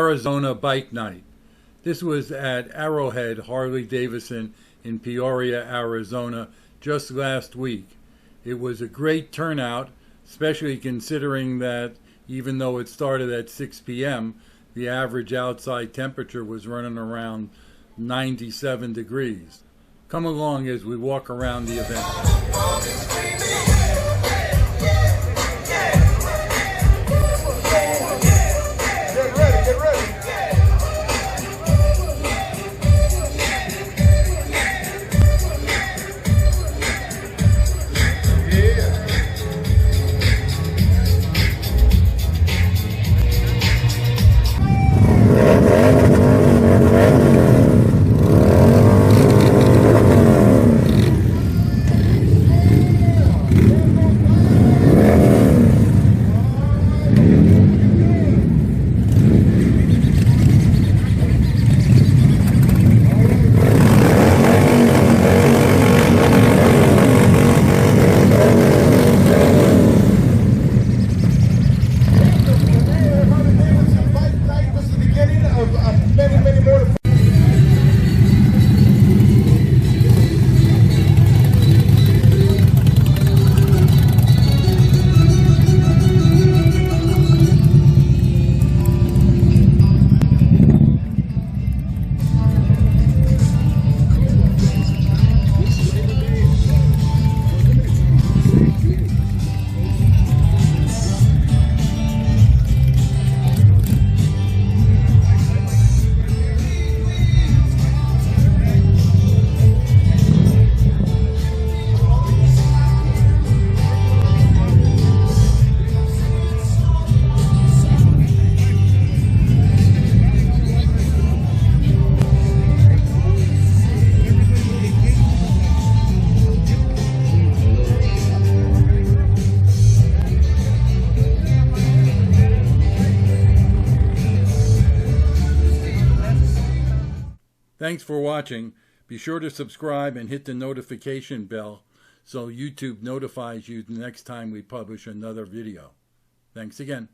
Arizona Bike Night. This was at Arrowhead Harley Davidson in Peoria, Arizona, just last week. It was a great turnout, especially considering that even though it started at 6 p.m., the average outside temperature was running around 97 degrees. Come along as we walk around the event. Thanks for watching. Be sure to subscribe and hit the notification bell so YouTube notifies you the next time we publish another video. Thanks again.